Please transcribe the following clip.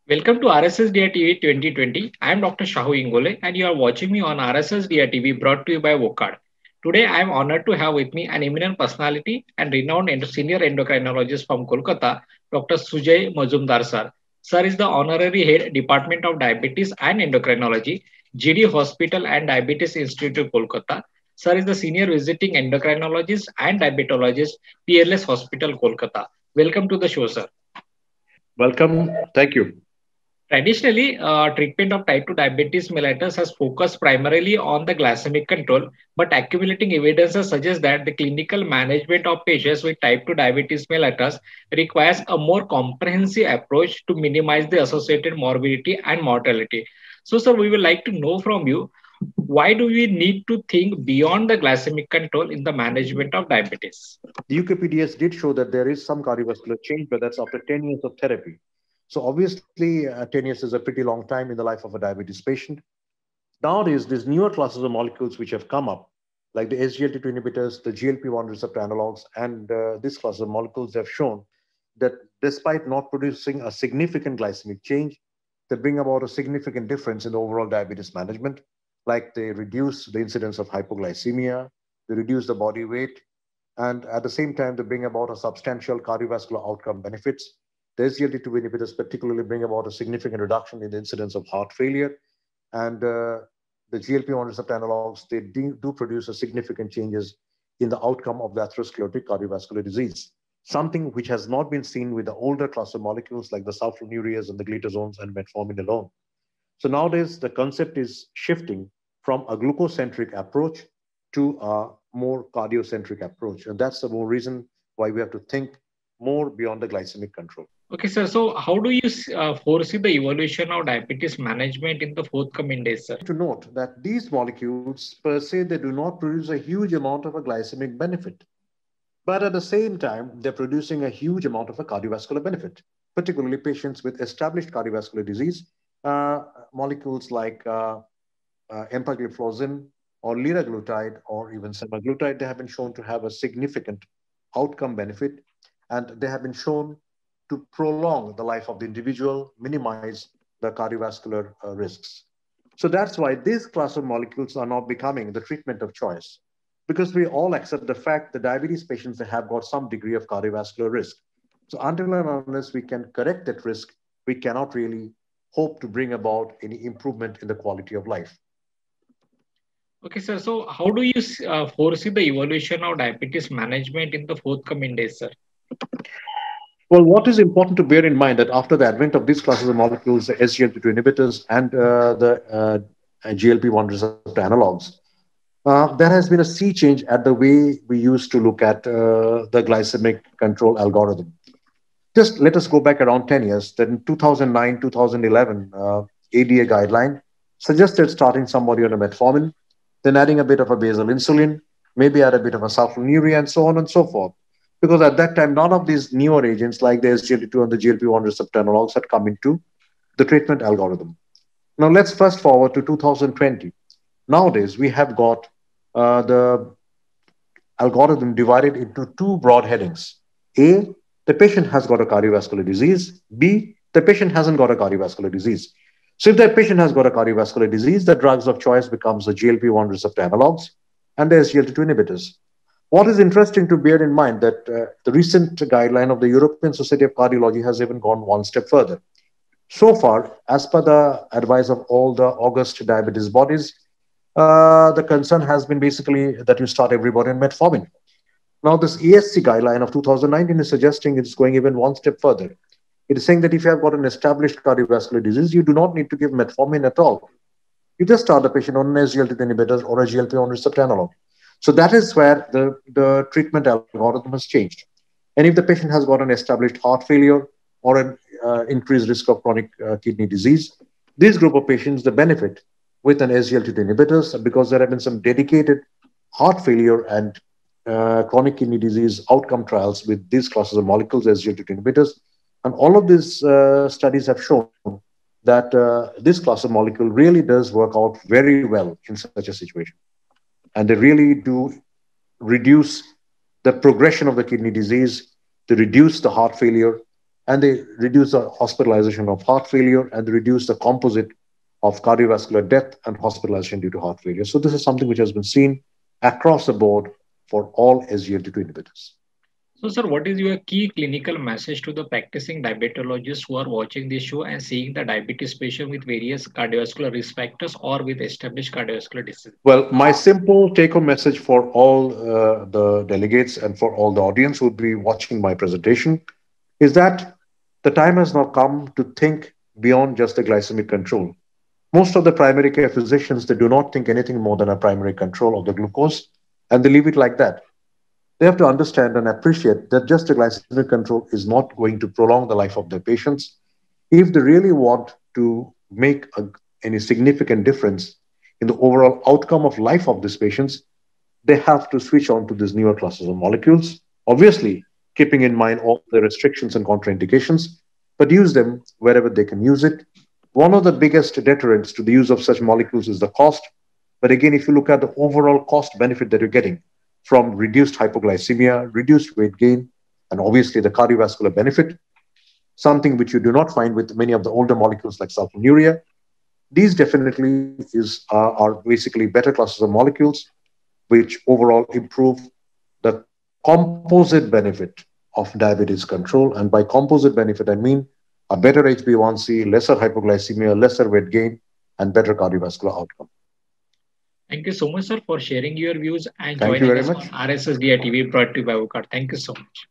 Welcome to RSSDI TV 2020. I am Dr. Shahu Ingole and you are watching me on RSSDI TV brought to you by Vocard. Today I am honored to have with me an eminent personality and renowned senior endocrinologist from Kolkata, Dr. Sujay Mazumdar sir. Sir is the honorary head Department of Diabetes and Endocrinology, GD Hospital and Diabetes Institute, Kolkata. Sir is the senior visiting endocrinologist and diabetologist, PLS Hospital, Kolkata. Welcome to the show, sir. Welcome. Thank you. Traditionally, treatment of type 2 diabetes mellitus has focused primarily on the glycemic control, but accumulating evidences suggest that the clinical management of patients with type 2 diabetes mellitus requires a more comprehensive approach to minimize the associated morbidity and mortality. So, sir, we would like to know from you, why do we need to think beyond the glycemic control in the management of diabetes? The UKPDS did show that there is some cardiovascular change, but that's after 10 years of therapy. So obviously, 10 years is a pretty long time in the life of a diabetes patient. Nowadays, there's newer classes of molecules which have come up, like the SGLT2 inhibitors, the GLP-1 receptor analogs, and this class of molecules have shown that despite not producing a significant glycemic change, they bring about a significant difference in the overall diabetes management, like they reduce the incidence of hypoglycemia, they reduce the body weight, and at the same time, they bring about a substantial cardiovascular outcome benefits. The SGLT2 inhibitors particularly bring about a significant reduction in the incidence of heart failure, and the GLP-1 receptor analogs, they do produce a significant changes in the outcome of the atherosclerotic cardiovascular disease, something which has not been seen with the older class of molecules like the sulfonylureas and the glitazones and metformin alone. So nowadays, the concept is shifting from a glucocentric approach to a more cardiocentric approach. And that's the more reason why we have to think more beyond the glycemic control. Okay, sir. So, how do you foresee the evolution of diabetes management in the forthcoming days, sir? To note that these molecules per se, they do not produce a huge amount of a glycemic benefit. But at the same time, they're producing a huge amount of a cardiovascular benefit, particularly patients with established cardiovascular disease. Molecules like empagliflozin or liraglutide or even semaglutide, they have been shown to have a significant outcome benefit, and they have been shown to prolong the life of the individual, minimize the cardiovascular risks. So that's why this class of molecules are now becoming the treatment of choice, because we all accept the fact that diabetes patients, they have got some degree of cardiovascular risk. So until and unless we can correct that risk, we cannot really hope to bring about any improvement in the quality of life. Okay, sir. So, how do you foresee the evolution of diabetes management in the forthcoming days, sir? Well, what is important to bear in mind that after the advent of these classes of molecules, the SGLT2 inhibitors and the GLP-1 receptor analogs, there has been a sea change at the way we used to look at the glycemic control algorithm. Just let us go back around 10 years. Then in 2009, 2011, ADA guideline suggested starting somebody on a metformin, then adding a bit of a basal insulin, maybe add a bit of a sulfonylurea, and so on and so forth. Because at that time, none of these newer agents like the SGLT2 and the GLP-1 receptor analogs had come into the treatment algorithm. Now let's fast forward to 2020. Nowadays, we have got the algorithm divided into two broad headings. A, the patient has got a cardiovascular disease. B, the patient hasn't got a cardiovascular disease. So if the patient has got a cardiovascular disease, the drugs of choice becomes the GLP-1 receptor analogs and the SGLT2 inhibitors. What is interesting to bear in mind that the recent guideline of the European Society of Cardiology has even gone one step further. So far, as per the advice of all the august diabetes bodies, the concern has been basically that you start everybody on metformin. Now, this ESC guideline of 2019 is suggesting it's going even one step further. It is saying that if you have got an established cardiovascular disease, you do not need to give metformin at all. You just start the patient on an SGLT2 inhibitor or a GLP-1 receptor analog. So that is where the treatment algorithm has changed. And if the patient has got an established heart failure or an increased risk of chronic kidney disease, this group of patients, the benefit with an SGLT2 inhibitors, because there have been some dedicated heart failure and chronic kidney disease outcome trials with these classes of molecules, SGLT2 inhibitors. And all of these studies have shown that this class of molecule really does work out very well in such a situation. And they really do reduce the progression of the kidney disease, they reduce the heart failure, and they reduce the hospitalization of heart failure, and they reduce the composite of cardiovascular death and hospitalization due to heart failure. So this is something which has been seen across the board for all SGLT2 inhibitors. So, sir, what is your key clinical message to the practicing diabetologists who are watching this show and seeing the diabetes patient with various cardiovascular risk factors or with established cardiovascular disease? Well, my simple take home message for all the delegates and for all the audience who would be watching my presentation is that the time has now come to think beyond just the glycemic control. Most of the primary care physicians, they do not think anything more than a primary control of the glucose, and they leave it like that. They have to understand and appreciate that just a glycemic control is not going to prolong the life of their patients. If they really want to make any significant difference in the overall outcome of life of these patients, they have to switch on to these newer classes of molecules, obviously keeping in mind all the restrictions and contraindications, but use them wherever they can use it. One of the biggest deterrents to the use of such molecules is the cost. But again, if you look at the overall cost benefit that you're getting from reduced hypoglycemia, reduced weight gain, and obviously the cardiovascular benefit, something which you do not find with many of the older molecules like sulfonylurea, these definitely are basically better classes of molecules which overall improve the composite benefit of diabetes control. And by composite benefit, I mean a better HbA1c, lesser hypoglycemia, lesser weight gain, and better cardiovascular outcome. Thank you so much, sir, for sharing your views and Thank you joining very us on much. RSSDI TV brought to you by Vocard. Thank you so much.